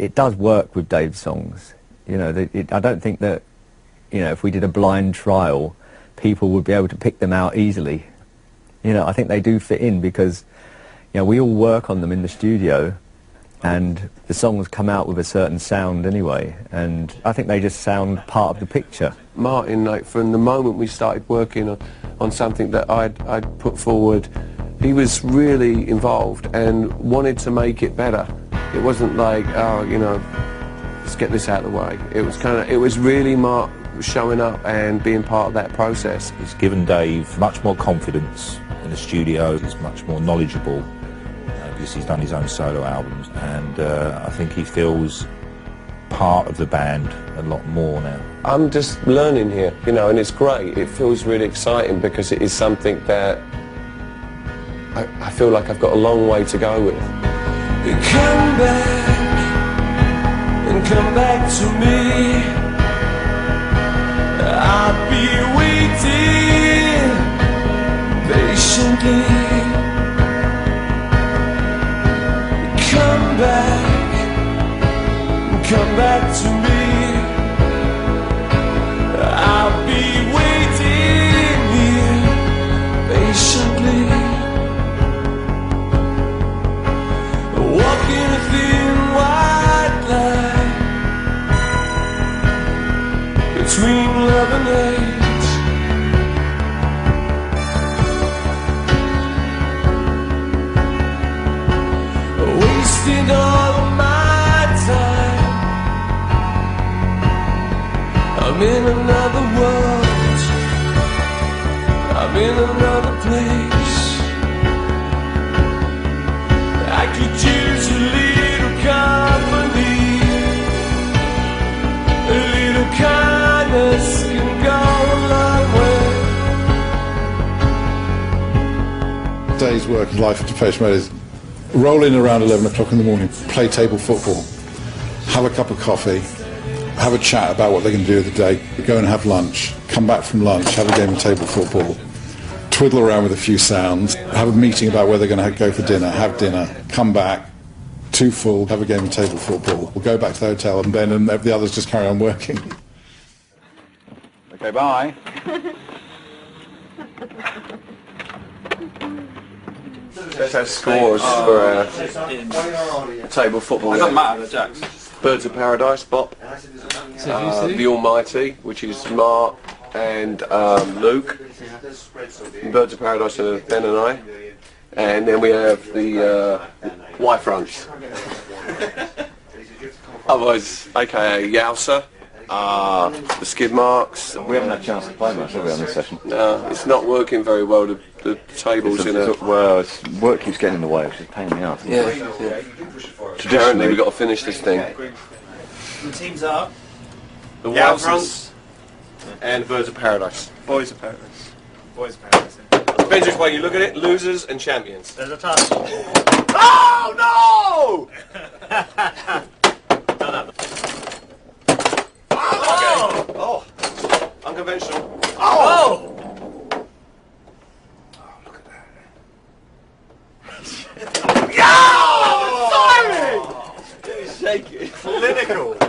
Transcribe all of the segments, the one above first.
it does work with Dave's songs. You know, I don't think that, you know, if we did a blind trial, people would be able to pick them out easily. You know, I think they do fit in because, you know, we all work on them in the studio, and the songs come out with a certain sound anyway, and I think they just sound part of the picture. Martin, like, from the moment we started working on something that I'd put forward, he was really involved and wanted to make it better. It wasn't like, oh, you know, let's get this out of the way. It was kind of, it was really Mark showing up and being part of that process. He's given Dave much more confidence in the studio. He's much more knowledgeable because he's done his own solo albums, and I think he feels part of the band a lot more now. I'm just learning here, you know, and it's great. It feels really exciting because it is something that I feel like I've got a long way to go with. Come back and come back to me. I'll be waiting patiently. Come back to me. I'll be waiting here patiently. Walking a thin white line between love and hate. Wasting all of my time. I'm in another world. I'm in another place. I could use a little company. A little kindness can go a long way. Day's work and life at Depeche Mode is roll in around 11 o'clock in the morning, play table football, have a cup of coffee, have a chat about what they're going to do with the day, go and have lunch, come back from lunch, have a game of table football, twiddle around with a few sounds, have a meeting about where they're going to go for dinner, have dinner, come back, too full, have a game of table football, we'll go back to the hotel, and then the others just carry on working. Okay, bye. Let's have scores for table football. It doesn't matter, the Jacks. Birds of Paradise, Bop. The Almighty, which is Mark and Luke. Birds of Paradise are Ben and I. And then we have the Y-Fronts. Otherwise, aka Yowser. The skid marks. We haven't had a chance to play much, have we, on this session? No, it's not working very well. The tables in it. Well, work keeps getting in the way, which is a pain in the arse. Yeah. Traditionally, we've got to finish this thing. The teams are The Y-Fronts and Birds of Paradise. Boys of Paradise. Boys of Paradise. Depends which way you look at it. Losers and champions. There's a touch. Oh no! Oh! Unconventional. Oh! Look at that. Yeah! Sorry! Shake it. Clinical. I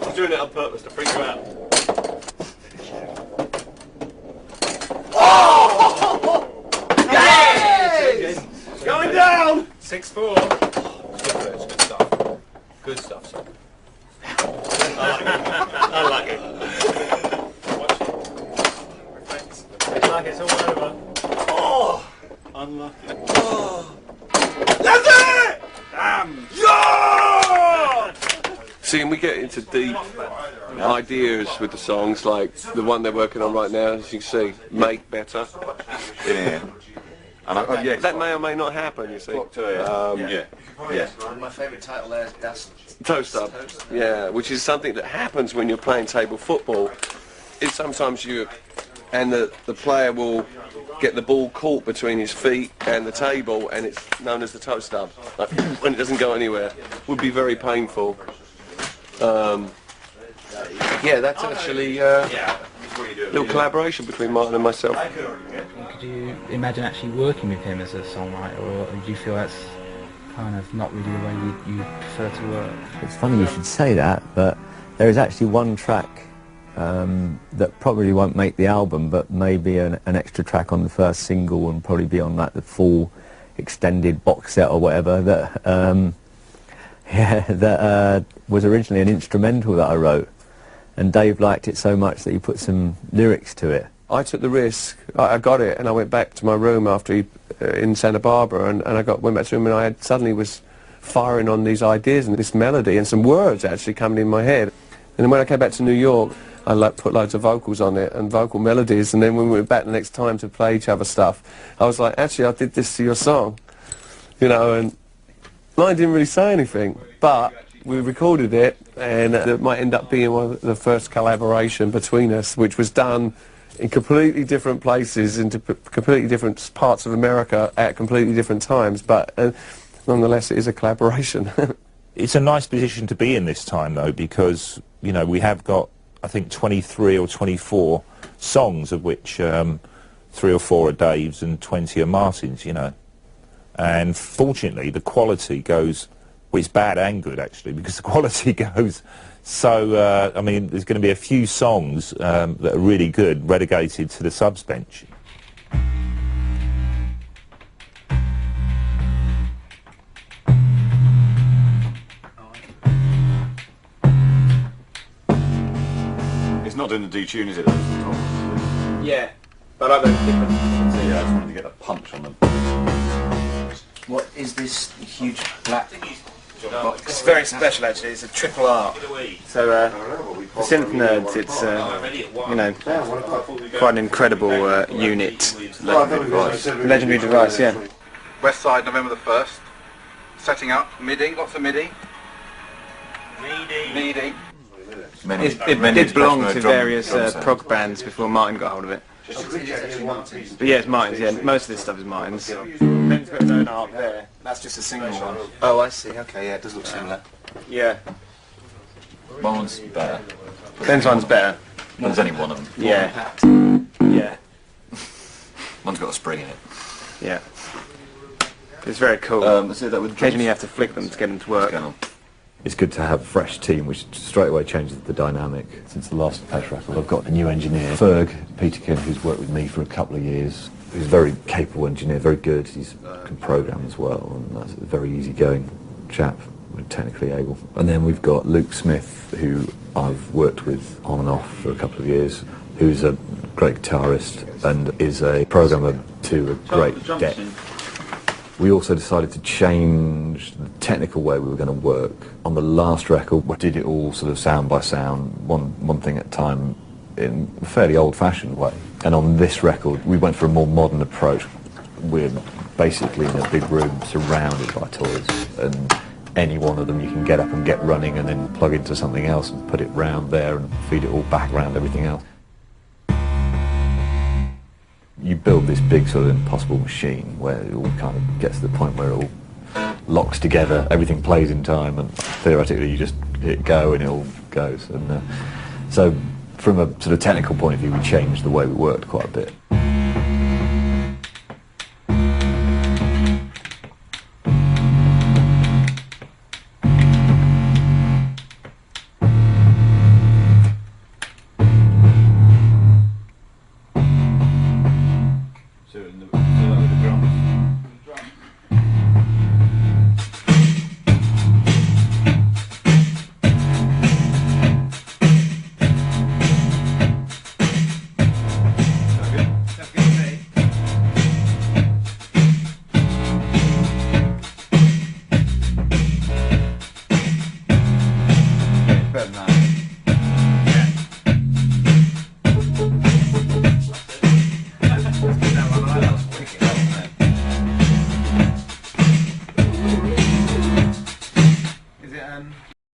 was doing it on purpose to freak you out. Oh! Yes! Going down! 6-4. Good stuff. Good stuff, son. I like it. Like it's all over. Oh! Unlucky. Oh! That's it! Damn! Yeah! See, and we get into deep ideas with the songs, like the one they're working on right now, as you can see, Make Better. Yeah. And yeah, That may or may not happen, you see. yeah. My favourite title there is Das Toast Up. Yeah, which is something that happens when you're playing table football. It's sometimes the player will get the ball caught between his feet and the table, and it's known as the toe stub. Like, when it doesn't go anywhere, would be very painful. Yeah, that's actually a little collaboration between Martin and myself. Could you imagine actually working with him as a songwriter, or do you feel that's kind of not really the way you prefer to work. It's funny you should say that, but there is actually one track that probably won't make the album, but maybe an extra track on the first single and probably be on like the full extended box set or whatever, that was originally an instrumental that I wrote, and Dave liked it so much that he put some lyrics to it. I took the risk. I got it, and I went back to my room after in Santa Barbara, and went back to him, and I suddenly was firing on these ideas and this melody and some words actually coming in my head. And then when I came back to New York, I put loads of vocals on it and vocal melodies, and then when we went back the next time to play each other stuff, I was like, actually, I did this to your song, you know, and mine didn't really say anything, but we recorded it, and it might end up being one of the first collaboration between us, which was done in completely different places, into completely different parts of America at completely different times, but nonetheless it is a collaboration. It's a nice position to be in this time, though, because, you know, we have got, I think, 23 or 24 songs, of which 3 or 4 are Dave's and 20 are Martin's, you know. And fortunately, the quality goes, well, it's bad and good, actually, because the quality goes so, I mean, there's going to be a few songs that are really good, relegated to the subs bench. It's not doing the detune, is it? Yeah, but I don't think Yeah, I just wanted to get a punch on them. What is this huge black box? it's very special actually. It's a triple R. So for synth nerds, it's you know, quite an incredible unit. Legendary device, yeah. West Side, November the 1st. Setting up, MIDI, lots of MIDI. MIDI. It did belong to various prog bands before Martin got hold of it. But yeah, it's Martin's, yeah. Most of this stuff is Martin's. Ben's got his own art there. That's just a single one. Oh, I see. Okay, yeah, it does look similar. Yeah. Mine's better. Ben's one's better. There's only one of them. Yeah. Yeah. One's got a spring in it. Yeah. It's very cool. Let's do that with Occasionally you have to flick them to get them to work. It's good to have a fresh team, which straight away changes the dynamic. Since the last Depeche record, I've got a new engineer, Ferg Peterkin, who's worked with me for a couple of years. He's a very capable engineer, very good. He can program as well, and that's a very easygoing chap, technically able. And then we've got Luke Smith, who I've worked with on and off for a couple of years, who's a great guitarist and is a programmer to a great depth. We also decided to change the technical way we were going to work. On the last record, we did it all sort of sound by sound, one thing at a time, in a fairly old-fashioned way. And on this record, we went for a more modern approach. We're basically in a big room surrounded by toys, and any one of them you can get up and get running and then plug into something else and put it round there and feed it all back around everything else. You build this big sort of impossible machine where it all kind of gets to the point where it all locks together, everything plays in time, and theoretically you just hit go and it all goes. And so from a sort of technical point of view, we changed the way we worked quite a bit.